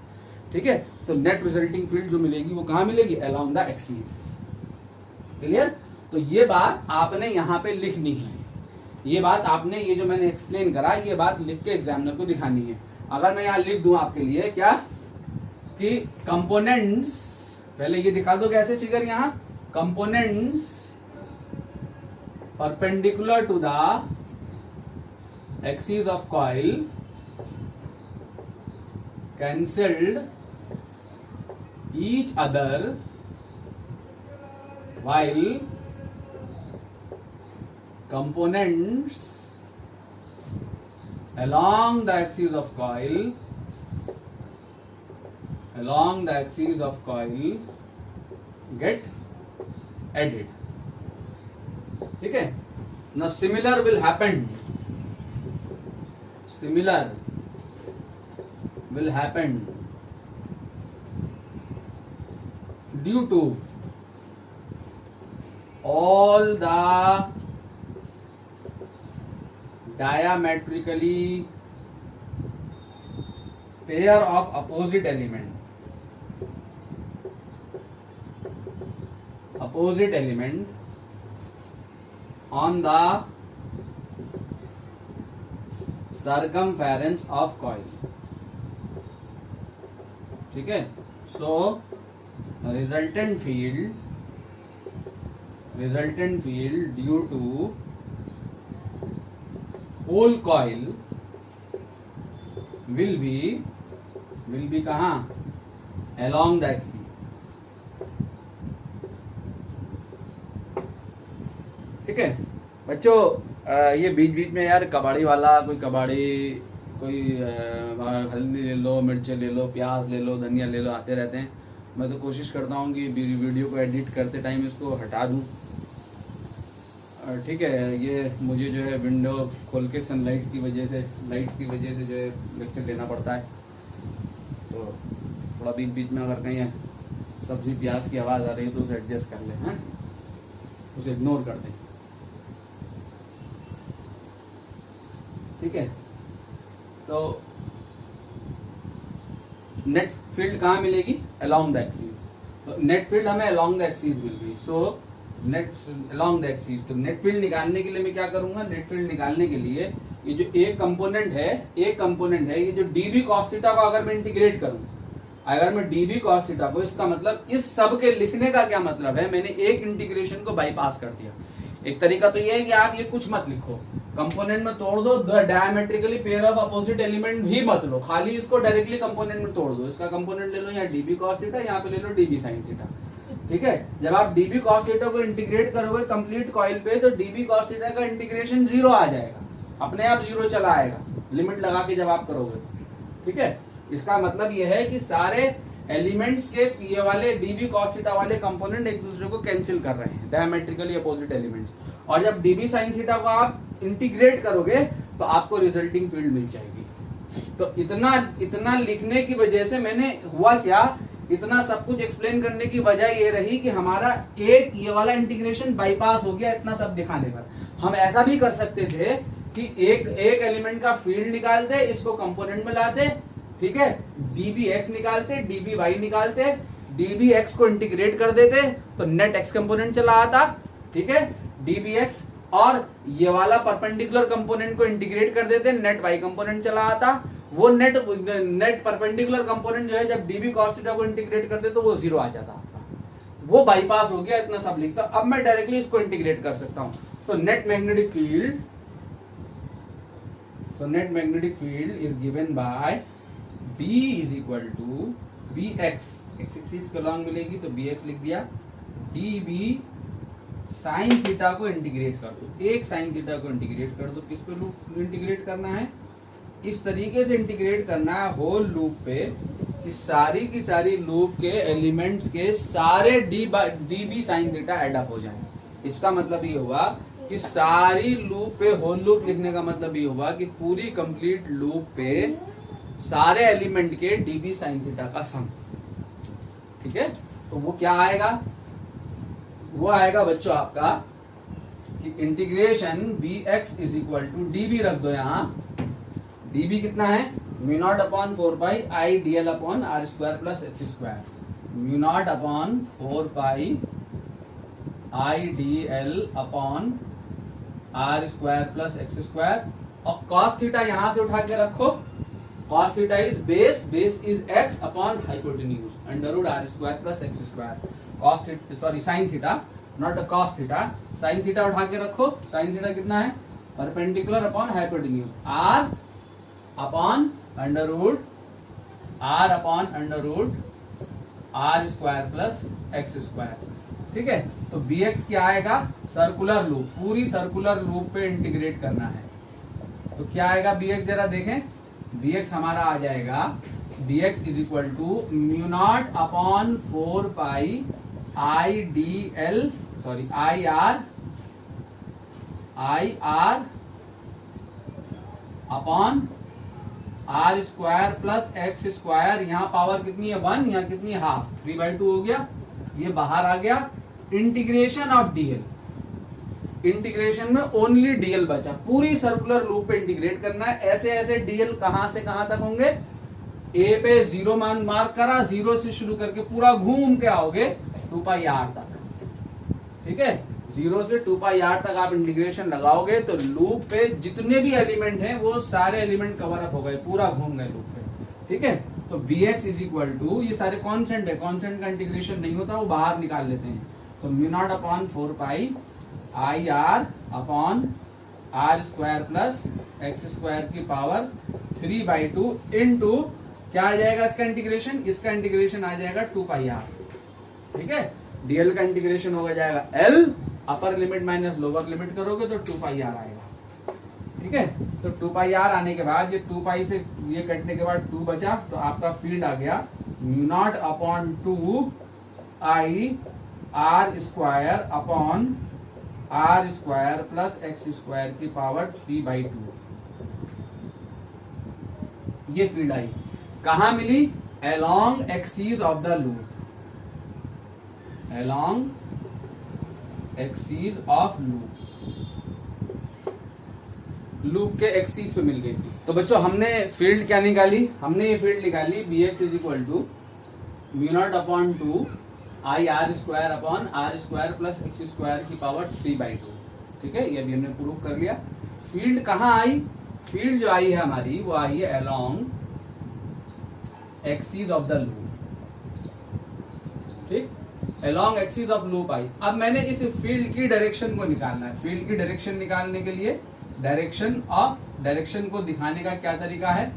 ठीक है। तो नेट रिजल्टिंग फील्ड जो मिलेगी वो कहां मिलेगी, अलोंग द एक्सिस। क्लियर। तो ये बात आपने यहां पे लिखनी है, ये बात आपने, ये जो मैंने एक्सप्लेन करा, ये बात लिख के एग्जामिनर को दिखानी है। अगर मैं यहां लिख दूं आपके लिए क्या, कि कंपोनेंट्स, पहले ये दिखा दो कैसे फिगर, यहां components perpendicular to the axes of coil cancelled each other while components along the axis of coil get added. ठीक है ना. Similar will happen due to all the diametrically pair of opposite element on the circumference of coil. ठीक है. So resultant field due to whole coil will be कहाँ? along the axis. ठीक है बच्चों. ये बीच में यार कबाड़ी वाला कोई हल्दी ले लो, मिर्चे ले लो, प्याज ले लो, धनिया ले लो आते रहते हैं. मैं तो कोशिश करता हूँ कि वीडियो को एडिट करते टाइम इसको हटा दूँ. ठीक है. ये मुझे जो है विंडो खोल के लाइट की वजह से जो है लेक्चर देना पड़ता है. तो थोड़ा बीच में अगर कहीं सब्जी प्याज की आवाज़ आ रही है तो उसे एडजस्ट कर लें. हैं, उसे इग्नोर कर दें. ठीक है. तो नेट फील्ड कहाँ मिलेगी? Along the axis. तो नेट फील्ड हमें along the axis will be. So net along the axis. तो नेट फील्ड निकालने के लिए मैं क्या करूंगा? नेट फील्ड निकालने के लिए ये जो एक कंपोनेंट है ये जो डीबी कॉस थीटा को अगर मैं इंटीग्रेट करूं, अगर मैं डीबी कॉस थीटा को, इसका मतलब इस सब के लिखने का क्या मतलब है? मैंने एक इंटीग्रेशन को बाईपास कर दिया. एक तरीका तो ये है कि आप ये कुछ मत लिखो, कंपोनेंट में तोड़ दो. Diametrically pair of opposite element भी मत लो, खाली इसको डायरेक्टली कंपोनेंट में तोड़ दो. इसका कंपोनेंट ले लो यहाँ डीबी कॉस थीटा, यहाँ पे ले लो डीबी साइन थीटा. ठीक है. जब आप डीबी कॉस थीटा को इंटीग्रेट करोगे कंप्लीट कॉइल पे, तो डीबी कॉस थीटा का इंटीग्रेशन 0 आ जाएगा, अपने आप 0 चला आएगा लिमिट लगा के जब आप करोगे. ठीक है. इसका मतलब यह है कि सारे एलिमेंट्स के ये वाले डीबी कॉस थीटा वाले कंपोनेंट एक दूसरे को कैंसिल कर रहे हैं, डायमेट्रिकली अपोजिट एलिमेंट्स. और जब डीबी साइन थीटा को आप इंटीग्रेट करोगे तो आपको रिजल्टिंग फील्ड मिल जाएगी. तो इतना लिखने की वजह से मैंने हुआ क्या, इतना सब कुछ एक्सप्लेन करने की वजह ये रही कि हमारा एक ये वाला इंटीग्रेशन बाईपास हो गया इतना सब दिखाने पर. हम ऐसा भी कर सकते थे कि एक एलिमेंट का फील्ड निकालते, इसको कंपोनेंट में लाते. ठीक है. डीबी एक्स निकालते, डीबी वाई निकालते, डीबी एक्स को इंटीग्रेट कर देते तो नेट एक्स कंपोनेंट चला आता. ठीक है. डीबी एक्स और ये वाला परपेंडिकुलर कंपोनेंट को इंटीग्रेट कर देते, नेट वाई कंपोनेंट चला आता. वो नेट परपेंडिकुलर कंपोनेंट जो है जब डीबी कॉस थीटा को इंटीग्रेट करते तो वो 0 आ जाता आपका. वो बाईपास हो गया, इतना सब लिखता. अब मैं डायरेक्टली इसको इंटीग्रेट कर सकता हूं. So net magnetic field is given by B is equal to B x axis के लॉन्ग मिलेगी तो bx लिख दिया. db साइन थीटा को इंटीग्रेट कर दो, एक साइन थीटा को इंटीग्रेट कर दो. किस पे लूप इंटीग्रेट करना है? इस तरीके से इंटीग्रेट करना है होल लूप पे कि सारी की सारी लूप के एलिमेंट्स के सारे db sine theta add up हो जाए. इसका मतलब ये हुआ कि सारी लूप पे, होल लूप लिखने का मतलब ये हुआ कि पूरी कंप्लीट लूप पे सारे एलिमेंट के db साइन थीटा का सम. ठीक है. तो वो क्या आएगा? वो आएगा बच्चों आपका कि integration bx is equal to db रख दो यहाँ. db कितना है? Mu naught upon 4 pi I dl upon are square plus x square. Mu naught upon 4 pi I dl upon are square plus x square. और cos थीटा यहां से उठा के रखो. cos theta is base is x upon hypotenuse under root are square plus x square. cos theta, sorry sine theta, not cos theta. Sine theta उठा के रखो. साइन थीटा कितना है? Perpendicular upon hypotenuse, r upon under root are square plus x square. ठीक है, तो bx क्या आएगा, सर्कुलर लूप, पूरी सर्कुलर लूप पे इंटीग्रेट करना है। तो क्या आएगा bx, जरा देखें, bx हमारा आ जाएगा bx is equal to mu naught upon 4 pi I r upon are square plus x square. यहाँ पावर कितनी है 1, यहाँ कितनी है हाफ, 3/2 हो गया, ये बाहर आ गया। इंटीग्रेशन ऑफ डीएल, इंटीग्रेशन में ओनली डीएल बचा, पूरी सर्कुलर लूप पे इंटीग्रेट करना है। ऐसे ऐसे डीएल कहां से कहां तक होंगे, ए पे 0 मान मार्क करा, 0 से शुरू करके पूरा घूम के आओगे 2 पाई आर तक। ठीक है, 0 से 2 पाई आर तक आप इंटीग्रेशन लगाओगे तो लूप पे जितने भी एलिमेंट हैं वो सारे एलिमेंट कवर अप हो गए, पूरा घूम गए लूप पे। ठीक है, तो bx इज इक्वल टू, ये सारे कॉन्स्टेंट है, कॉन्स्टेंट का इंटीग्रेशन नहीं होता, वो बाहर निकाल लेते हैं। तो mu naught upon 4 pi I r upon are square plus x square की पावर 3/2 इनटू क्या आ जाएगा इसका इंटीग्रेशन, इसका इंटीग्रेशन आ जाएगा 2 पाई आर। ठीक है, डीएल का इंटीग्रेशन हो जाएगा L, upper limit minus lower limit करोगे तो 2 पाई आर आएगा। ठीक है, तो 2 पाई आर आने के बाद ये 2 पाई से ये कटने के बाद 2 बचा, तो आपका फील्ड आ गया mu naught upon 2 I are square upon are square plus x square की पावर 3/2। ये फील्ड आई, कहां मिली, along axis of the loop, along axis of loop के एक्सीस पे मिल गई। तो बच्चों हमने फील्ड क्या निकाली, हमने ये फील्ड निकाली bx is equal to mu naught upon 2 I are square upon are square plus x square की पावर 3/2। ठीक है, ये भी हमने प्रूफ कर लिया। फील्ड कहाँ आई, फील्ड जो आई है हमारी वो आई है along axis of the loop. ठीक, अलोंग एक्सीस ऑफ लूप आई। अब मैंने इस फील्ड की डायरेक्शन को निकालना है। फील्ड की डायरेक्शन निकालने के लिए डायरेक्शन को दिखाने का क्या तरीका है,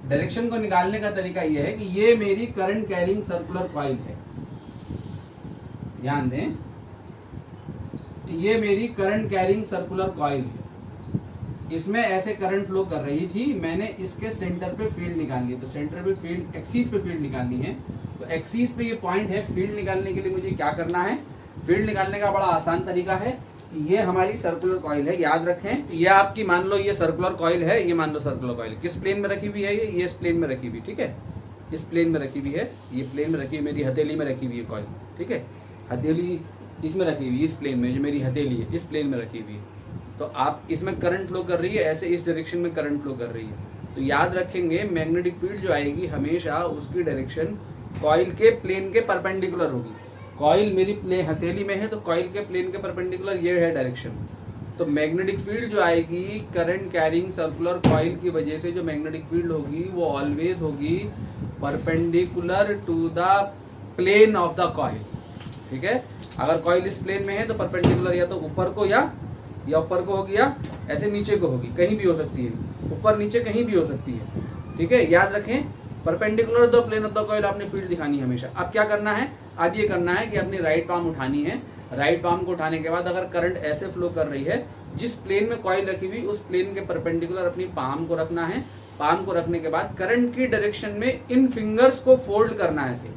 डायरेक्शन को निकालने का तरीका यह है कि ये मेरी करंट कैरिंग सर्कुलर कॉइल है, ध्यान दें, ये मेरी करंट कैरिंग सर्कुलर कॉइल है, इसमें ऐसे करंट फ्लो कर रही थी, मैंने इसके सेंटर पे फील्ड निकालनी है। तो सेंटर पे फील्ड, एक्सीस पे फील्ड निकालनी है, तो एक्सीस पे ये पॉइंट है। फील्ड निकालने के लिए मुझे क्या करना है, फील्ड निकालने का बड़ा आसान तरीका है। ये हमारी सर्कुलर कॉइल है, याद रखें, ये आपकी मान लो ये सर्कुलर कॉइल है, ये मान लो सर्कुलर कॉइल किस प्लेन में रखी हुई है, ये इस प्लेन में रखी हुई, ठीक है, इस प्लेन में रखी हुई है, ये प्लेन में रखी हुई, मेरी हथेली में रखी हुई है कॉइल। ठीक है, हथेली इसमें रखी हुई, इस प्लेन में, जो मेरी हथेली है इस प्लेन में रखी हुई है। तो आप इसमें करंट फ्लो कर रही है, ऐसे इस डायरेक्शन में करंट फ्लो कर रही है। तो याद रखेंगे मैग्नेटिक फील्ड जो आएगी हमेशा उसकी डायरेक्शन कॉइल के प्लेन के परपेंडिकुलर होगी। कॉइल मेरी प्लेन हथेली में है तो कॉइल के प्लेन के परपेंडिकुलर ये है डायरेक्शन। तो मैग्नेटिक फील्ड जो आएगी करंट कैरिंग सर्कुलर कॉइल की वजह से जो मैग्नेटिक फील्ड होगी वो ऑलवेज होगी perpendicular to the plane of the coil. ठीक है, अगर कॉइल इस प्लेन में है तो परपेंडिकुलर या तो ऊपर को या ऊपर को होगी या ऐसे नीचे को होगी, कहीं भी हो सकती है, ऊपर नीचे कहीं भी हो सकती है। ठीक है, याद रखें perpendicular the plane of the coil आपने फील्ड दिखानी है हमेशा। अब क्या करना है, अब ये करना है कि अपनी राइट पाम उठानी है। राइट पाम को उठाने के बाद अगर करंट ऐसे फ्लो कर रही है, जिस प्लेन में कॉइल रखी हुई उस प्लेन के परपेंडिकुलर अपनी पाम को रखना है। पाम को रखने के बाद करंट की डायरेक्शन में इन फिंगर्स को फोल्ड करना है, ऐसे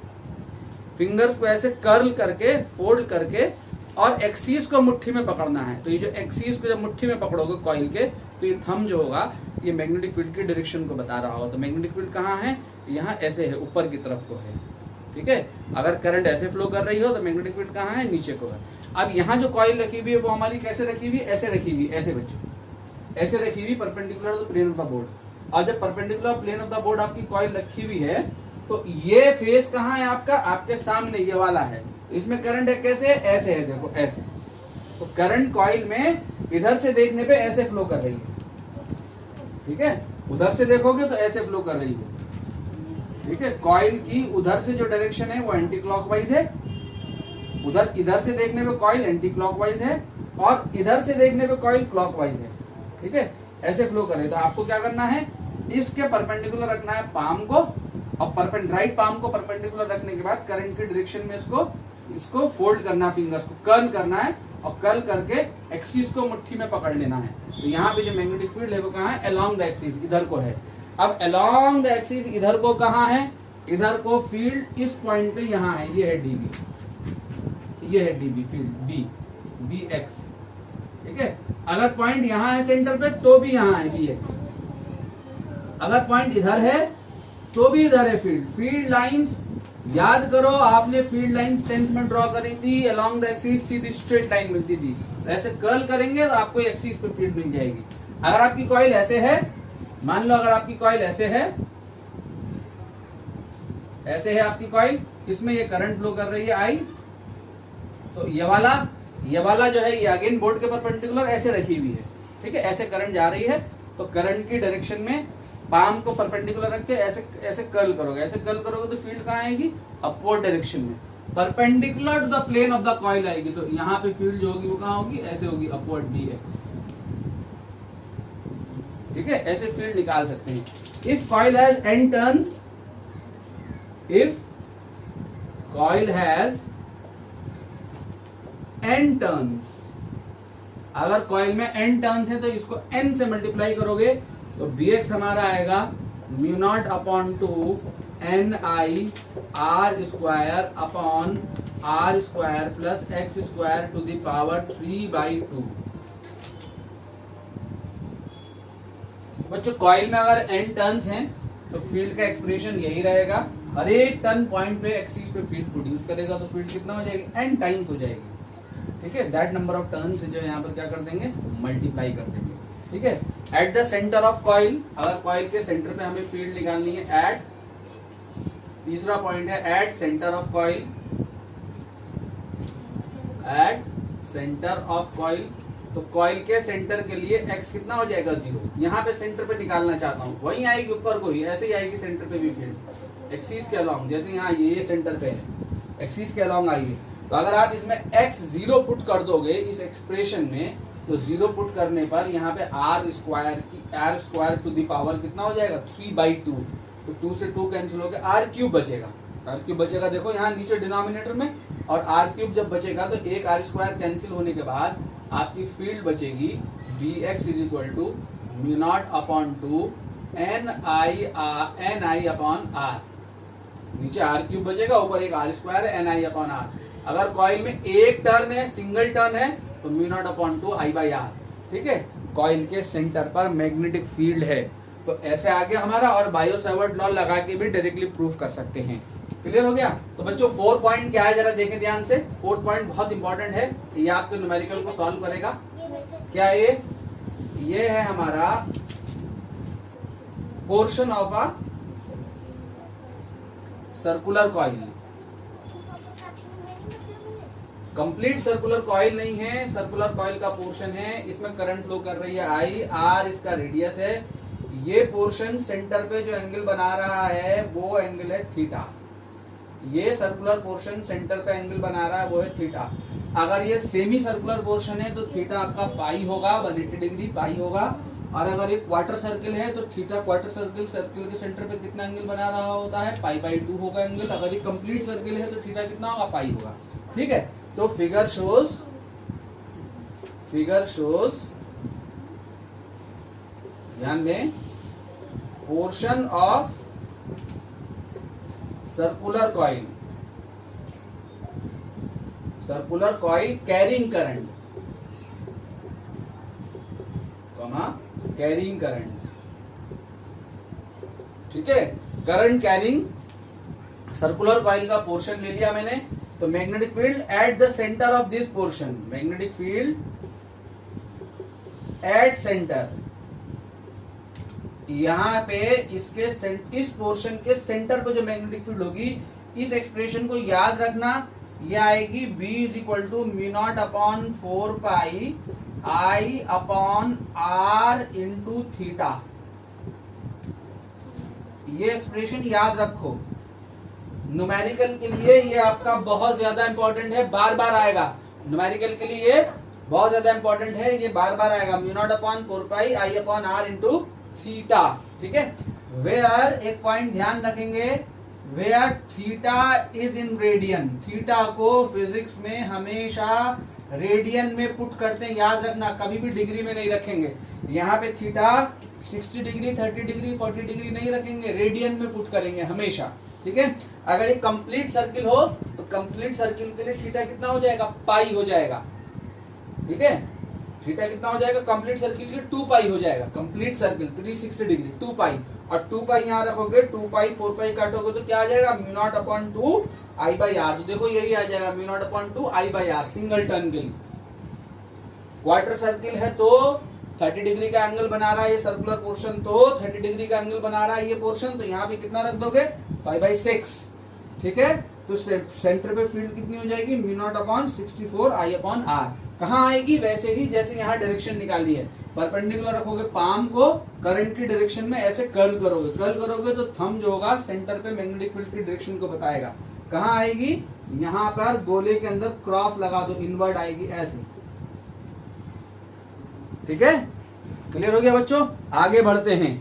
फिंगर्स को ऐसे कर्ल करके फोल्ड करके और एक्सीस को मुट्ठी में पकड़ना है। तो ये जो एक्सीस को जब मुट्ठी में पकड़ोगे कॉइल के, तो ये थंब जो होगा ये मैग्नेटिक फील्ड की डायरेक्शन को बता रहा होगा। तो मैग्नेटिक फील्ड कहाँ है, यहाँ ऐसे है, ऊपर की तरफ को है। ठीक है, अगर करंट ऐसे फ्लो कर रही हो तो मैग्नेटिक फील्ड कहाँ है, नीचे को है। अब यहाँ जो कॉइल रखी हुई है वो हमारी कैसे रखी हुई, ऐसे रखी हुई, ऐसे बच्चों, ऐसे रखी हुई perpendicular to plane of the board. और जब perpendicular plane of the board आपकी कॉइल रखी हुई है तो ये फेस कहाँ है आपका, आपके सामने ये वाला है। इसमें करंट है कैसे, ऐसे है, देखो ऐसे। तो करंट कॉइल में इधर से देखने पे ऐसे फ्लो कर रही है, ठीक है, उधर से देखोगे तो ऐसे फ्लो कर रही है। ठीक है, कॉइल की उधर से जो डायरेक्शन है वो एंटी क्लॉकवाइज है, उधर इधर से देखने पे कॉइल एंटी क्लॉकवाइज है, और इधर से देखने पे कॉइल क्लॉकवाइज है, ठीक है, ऐसे फ्लो करे। तो आपको क्या करना है, इसके परपेंडिकुलर रखना है पाम को, और राइट पाम को परपेंडिकुलर रखने के बाद करंट की डायरेक्शन में इसको फोल्ड करना, फिंगर्स को कर्ल करना है, और कर्ल करके एक्सिस को मुट्ठी में पकड़ लेना है। तो यहाँ पे जो मैग्नेटिक फील्ड है वो कहाँ है, अलोंग द एक्सिस, इधर को है। अब अलोंग द एक्सिस इधर को कहाँ है, इधर को फील्ड इस पॉइंट पे यहाँ है, ये है डीबी, ये है डीबी फील्ड बी एक्स, ठीक है। अगर पॉइंट यहाँ है सेंटर पे तो भी यहाँ है बी एक्स, अगर पॉइंट इधर है तो भी इधर है फील्ड। फील्ड लाइंस याद करो, आपने फील्ड लाइंस 10th में ड्रॉ करी थी, along the axis Sidhi straight line मिलती थी। ऐसे कर्ल करेंगे तो आपको एक्सिस पे फील्ड मिल जाएगी। अगर आपकी कॉइल ऐसे है, मान लो अगर आपकी कॉइल ऐसे है आपकी कॉइल, इसमें ये करंट फ्लो कर रही है आई, तो ये वाला जो है ये अगेन बोर्ड के परपेंडिकुलर ऐसे रखी हुई है, ठीक है, ऐसे करंट जा रही है। तो करंट की डायरेक्शन में पाम को परपेंडिकुलर रख के ऐसे कर्ल करोगे, तो फील्ड कहाँ आएगी, अपवर्ड डायरेक्शन में, perpendicular to the plane of the coil आएगी। तो यहाँ पे फील्ड जो होगी वो कहाँ होगी, ऐसे होगी, अपवर्ड डी एक्स, ठीक है, ऐसे फील्ड निकाल सकते हैं। If coil has n turns, if coil has n turns, अगर कॉइल में n टर्न्स है तो इसको n से मल्टीप्लाई करोगे तो bx हमारा आएगा mu naught upon 2 ni r square upon r square plus x square to the power 3/2। बच्चों कॉइल में अगर n टर्न्स हैं तो फील्ड का एक्सप्रेशन यही रहेगा, हर एक टर्न पॉइंट पे एक्सिस पे फील्ड प्रोड्यूस करेगा, तो फील्ड कितना हो जाएगी, n टाइम्स हो जाएगी, ठीक है। दैट नंबर ऑफ टर्न से जो यहाँ पर क्या कर देंगे, मल्टीप्लाई कर देंगे, ठीक है। At the centre of coil, अगर कॉइल के सेंटर पे हमें फील्ड निकालनी है, एट, तीसरा पॉइंट है at centre of coil, at centre of coil. तो कॉइल के सेंटर के लिए x कितना हो जाएगा, 0। यहाँ पे सेंटर पे निकालना चाहता हूँ, वहीं आएगी ऊपर को ही, ऐसे ही आएगी सेंटर पे भी फील्ड, एक्सिस के अलोंग, जैसे यहाँ ये सेंटर पे है, एक्सिस के अलोंग आएगी। तो अगर आप इसमें x 0 पुट कर दोगे इस एक्सप्रेशन में, तो 0 पुट करने पर यहाँ पे r square to the power कितना हो जाएगा, 3/2। तो 2 से 2 कैंसिल हो गया, r क्यूब बचेगा, देखो यहाँ नीचे डिनोमिनेटर में, और r क्यूब जब बचेगा तो एक r स्क्वायर कैंसिल होने के बाद आपकी फील्ड बचेगी bx is equal to mu naught upon 2 ni upon r, नीचे r क्यूब बचेगा, ऊपर एक r स्क्वायर है, ni अपॉन r। अगर कॉइल में एक टर्न है, सिंगल टर्न है, तो म्यू नॉट अपॉन 2 I/r, ठीक है। कॉइल के सेंटर पर मैग्नेटिक फील्ड है, तो ऐसे आ गया हमारा, और बायो सावर्ट लॉ लगा के भी डायरेक्टली प्रूफ कर सकते हैं। क्लियर हो गया। तो बच्चों 4 पॉइंट क्या है जरा देखें ध्यान से। 4th पॉइंट बहुत इंपॉर्टेंट है, ये आपके न्यूमेरिकल को सॉल्व करेगा। क्या ये है हमारा portion of a circular coil. Complete circular coil नहीं है, सर्कुलर कॉइल का पोर्शन है, इसमें करंट फ्लो कर रही है आई, आर इसका रेडियस है। ये पोर्शन सेंटर पे जो एंगल बना रहा है वो एंगल है थीटा। ये सर्कुलर पोर्शन सेंटर पे एंगल बना रहा है वो है थीटा। अगर ये सेमी सर्कुलर पोर्शन है तो थीटा आपका पाई होगा, 180 डिग्री पाई होगा। और अगर ये क्वार्टर सर्किल है तो थीटा क्वार्टर सर्किल के सेंटर पे कितना एंगल बना रहा होता है, पाई/2 होगा एंगल। अगर ये कंप्लीट सर्किल है तो थीटा कितना होगा, पाई होगा, ठीक है। तो फिगर शोज ध्यान दें, portion of circular coil carrying current, carrying current, ठीक है। करंट कैरिंग सर्कुलर कॉइल का पोर्शन ले लिया मैंने। तो magnetic field at the centre of this portion, magnetic field at centre, यहाँ पे इस पोर्शन के सेंटर पे जो मैग्नेटिक फील्ड होगी, इस एक्सप्रेशन को याद रखना, ये आएगी B is equal to mu naught upon 4 pi I upon R into theta. ये एक्सप्रेशन याद रखो, न्यूमेरिकल के लिए ये आपका बहुत ज्यादा इंपॉर्टेंट है, बार बार आएगा। न्यूमेरिकल के लिए बहुत ज्यादा इंपॉर्टेंट है, ये बार बार आएगा, mu naught upon 4 pi I upon r into theta, ठीक है। वेयर, एक पॉइंट ध्यान रखेंगे, where theta is in radian, theta को फिजिक्स में हमेशा रेडियन में पुट करते हैं, याद रखना, कभी भी डिग्री में नहीं रखेंगे। यहाँ पे थीटा 60 डिग्री 30 डिग्री 40 डिग्री नहीं रखेंगे, रेडियन में पुट करेंगे हमेशा, ठीक है। अगर एक कंप्लीट सर्किल हो तो कंप्लीट सर्किल के लिए थीटा कितना हो जाएगा, पाई हो जाएगा, ठीक है। थीटा कितना हो जाएगा कंप्लीट सर्किल के लिए, 2 पाई हो जाएगा, कंप्लीट सर्किल 360 डिग्री 2 पाई, और 2 पाई यहाँ रखोगे, 2 पाई 4 पाई काटोगे तो क्या आ जाएगा, mu naught upon 2 I by r. तो देखो यही आ जाएगा, mu naught upon 2 I by r, single turn के लिए। क्वार्टर सर्किल है तो 30 डिग्री का एंगल बना रहा है ये सर्कुलर पोर्शन, तो 30 डिग्री का एंगल बना रहा है ये पोर्शन, तो यहाँ पे कितना रख दोगे, 5/6, ठीक है। तो सेंटर पे फील्ड कितनी हो जाएगी, mu naught upon 64 I upon r. कहाँ आएगी, वैसे ही जैसे यहाँ डायरेक्शन निकाली है, परपेंडिकुलर रखोगे पाम को, करंट की डायरेक्शन में ऐसे कर्ल करोगे तो थंब जो होगा सेंटर पे मैग्नेटिक फील्ड की डायरेक्शन को बताएगा। कहाँ आएगी, यहाँ पर गोले के अंदर क्रॉस लगा दो, इनवर्ड आएगी ऐसे, ठीक है। क्लियर हो गया बच्चों, आगे बढ़ते हैं।